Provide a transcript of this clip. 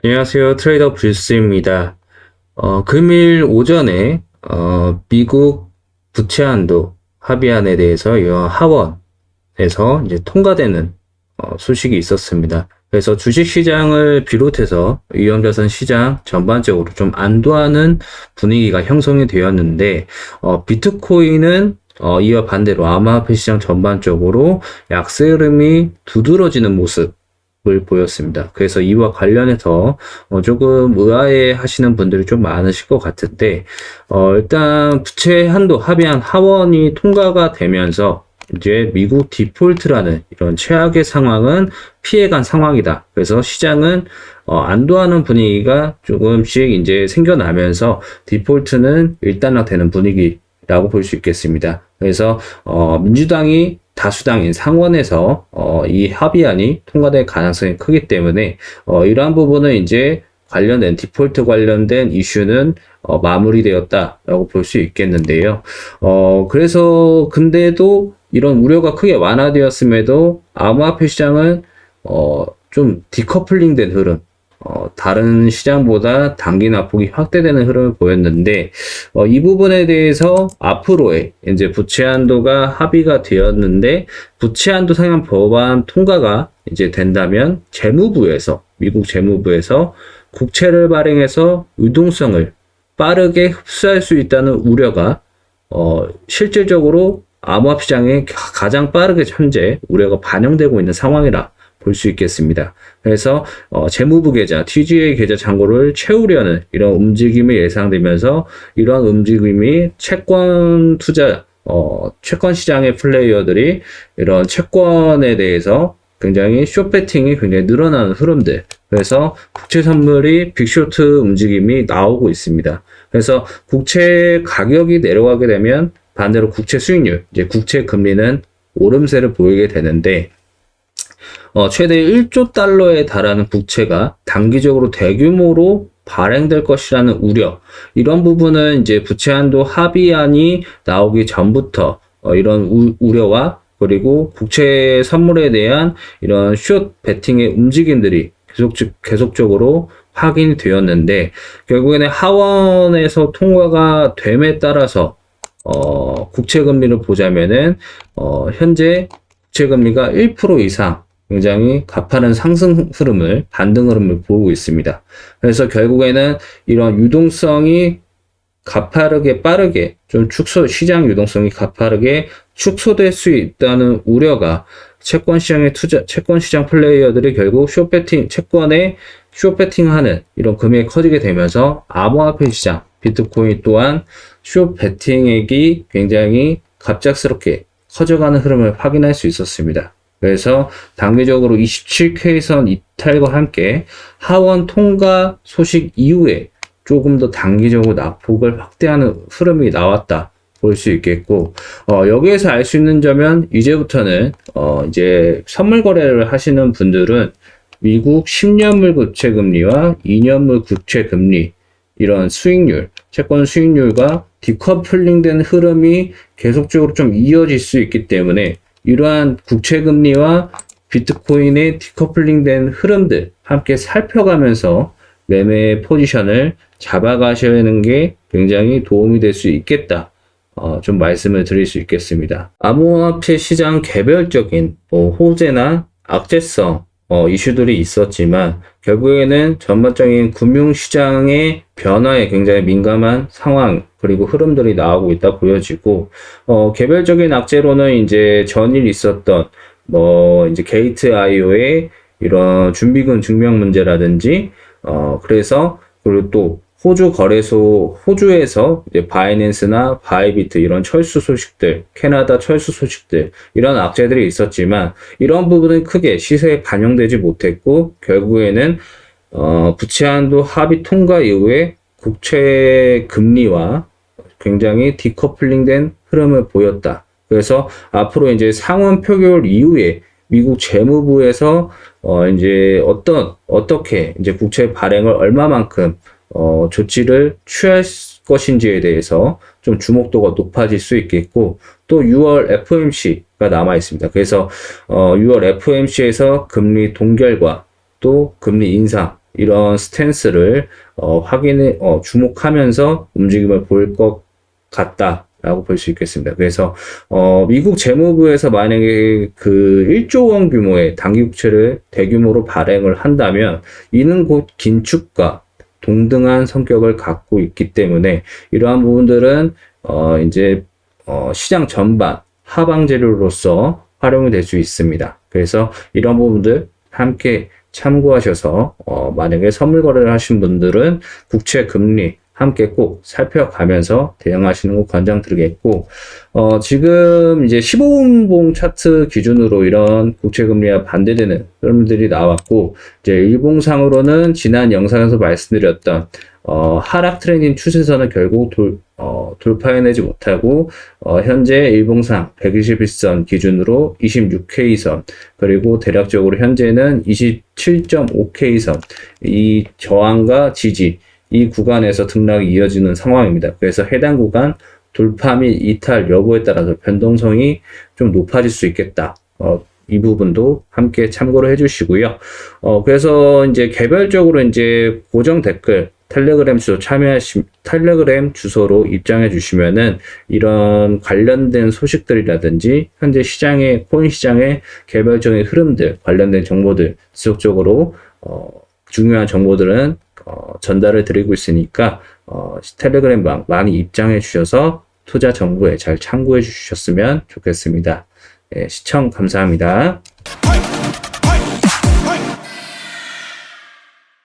안녕하세요. 트레이더 브루스입니다. 금일 오전에 미국 부채 한도 합의안에 대해서 이 하원에서 이제 통과되는 소식이 있었습니다. 그래서 주식시장을 비롯해서 위험자산 시장 전반적으로 좀 안도하는 분위기가 형성이 되었는데 비트코인은 이와 반대로 암호화폐 시장 전반적으로 약세 흐름이 두드러지는 모습 을 보였습니다. 그래서 이와 관련해서 조금 의아해 하시는 분들이 좀 많으실 것 같은데 일단 부채 한도 합의안 하원이 통과가 되면서 이제 미국 디폴트라는 이런 최악의 상황은 피해간 상황이다. 그래서 시장은 안도하는 분위기가 조금씩 이제 생겨나면서 디폴트는 일단락되는 분위기라고 볼 수 있겠습니다. 그래서 민주당이 다수당인 상원에서 이 합의안이 통과될 가능성이 크기 때문에 이러한 부분은 이제 관련된 디폴트 관련된 이슈는 마무리되었다라고 볼 수 있겠는데요. 그래서 근데도 이런 우려가 크게 완화되었음에도 암호화폐 시장은 좀 디커플링된 흐름, 다른 시장보다 단기 낙폭이 확대되는 흐름을 보였는데, 이 부분에 대해서 앞으로의 이제 부채 한도가 합의가 되었는데, 부채 한도 상향 법안 통과가 이제 된다면, 미국 재무부에서 국채를 발행해서 유동성을 빠르게 흡수할 수 있다는 우려가, 실질적으로 암호화폐 시장에 가장 빠르게 현재 우려가 반영되고 있는 상황이라 볼 수 있겠습니다. 그래서 재무부 계좌, TGA 계좌 잔고를 채우려는 이런 움직임이 예상되면서 이러한 움직임이 채권 투자, 채권 시장의 플레이어들이 이런 채권에 대해서 굉장히 숏배팅이 굉장히 늘어나는 흐름들. 그래서 국채 선물이 빅쇼트 움직임이 나오고 있습니다. 그래서 국채 가격이 내려가게 되면 반대로 국채 수익률, 이제 국채 금리는 오름세를 보이게 되는데, 최대 1조 달러에 달하는 국채가 단기적으로 대규모로 발행될 것이라는 우려, 이런 부분은 이제 부채 한도 합의안이 나오기 전부터 이런 우려와 그리고 국채 선물에 대한 이런 숏 베팅의 움직임들이 계속적으로 확인이 되었는데, 결국에는 하원에서 통과가 됨에 따라서 국채 금리를 보자면은 현재 국채 금리가 1% 이상 굉장히 가파른 상승 흐름을, 반등 흐름을 보이고 있습니다. 그래서 결국에는 이런 유동성이 가파르게 빠르게 시장 유동성이 가파르게 축소될 수 있다는 우려가 채권 시장 플레이어들이 결국 채권에 숏배팅하는 이런 금액이 커지게 되면서 암호화폐 시장, 비트코인 또한 숏배팅액이 굉장히 갑작스럽게 커져가는 흐름을 확인할 수 있었습니다. 그래서 단기적으로 27K선 이탈과 함께 하원 통과 소식 이후에 조금 더 단기적으로 낙폭을 확대하는 흐름이 나왔다 볼 수 있겠고, 여기에서 알 수 있는 점은 이제부터는 이제 선물 거래를 하시는 분들은 미국 10년물 국채 금리와 2년물 국채 금리 이런 수익률, 채권 수익률과 디커플링된 흐름이 계속적으로 좀 이어질 수 있기 때문에 이러한 국채 금리와 비트코인의 디커플링된 흐름들 함께 살펴가면서 매매 포지션을 잡아가시는 게 굉장히 도움이 될 수 있겠다. 좀 말씀을 드릴 수 있겠습니다. 암호화폐 시장 개별적인 호재나 악재성 이슈들이 있었지만 결국에는 전반적인 금융시장의 변화에 굉장히 민감한 상황 그리고 흐름들이 나오고 있다 보여지고, 개별적인 악재로는 이제 전일 있었던 이제 게이트 IO의 이런 준비금 증명 문제라든지, 그래서 그리고 또 호주에서 이제 바이낸스나 바이비트 이런 철수 소식들, 캐나다 철수 소식들, 이런 악재들이 있었지만, 이런 부분은 크게 시세에 반영되지 못했고, 결국에는, 부채 한도 합의 통과 이후에 국채 금리와 굉장히 디커플링된 흐름을 보였다. 그래서 앞으로 이제 상원 표결 이후에 미국 재무부에서 이제 어떻게 이제 국채 발행을 얼마만큼 조치를 취할 것인지에 대해서 좀 주목도가 높아질 수 있겠고, 또 6월 FOMC가 남아 있습니다. 그래서 6월 FOMC에서 금리 동결과 또 금리 인상 이런 스탠스를 주목하면서 움직임을 보일 것 같다라고 볼 수 있겠습니다. 그래서 미국 재무부에서 만약에 그 1조 원 규모의 단기 국채를 대규모로 발행을 한다면 이는 곧 긴축과 동등한 성격을 갖고 있기 때문에 이러한 부분들은 이제 시장 전반 하방 재료로서 활용이 될 수 있습니다. 그래서 이런 부분들 함께 참고하셔서 만약에 선물 거래를 하신 분들은 국채 금리 함께 꼭 살펴가면서 대응하시는 거 권장드리겠고, 지금 이제 15분봉 차트 기준으로 이런 국채 금리와 반대되는 흐름들이 나왔고, 이제 일봉상으로는 지난 영상에서 말씀드렸던 하락 트렌딩 추세선을 결국 돌파해내지 못하고 현재 일봉상 121선 기준으로 26K선 그리고 대략적으로 현재는 27.5K선 이 저항과 지지 이 구간에서 등락이 이어지는 상황입니다. 그래서 해당 구간 돌파 및 이탈 여부에 따라서 변동성이 좀 높아질 수 있겠다. 이 부분도 함께 참고를 해주시고요. 그래서 이제 개별적으로 이제 고정 댓글 텔레그램 주소로 입장해 주시면은 이런 관련된 소식들이라든지 현재 코인 시장의 개별적인 흐름들 관련된 정보들 지속적으로 중요한 정보들은 전달을 드리고 있으니까 텔레그램방 많이 입장해 주셔서 투자 정보에 잘 참고해 주셨으면 좋겠습니다. 네, 시청 감사합니다.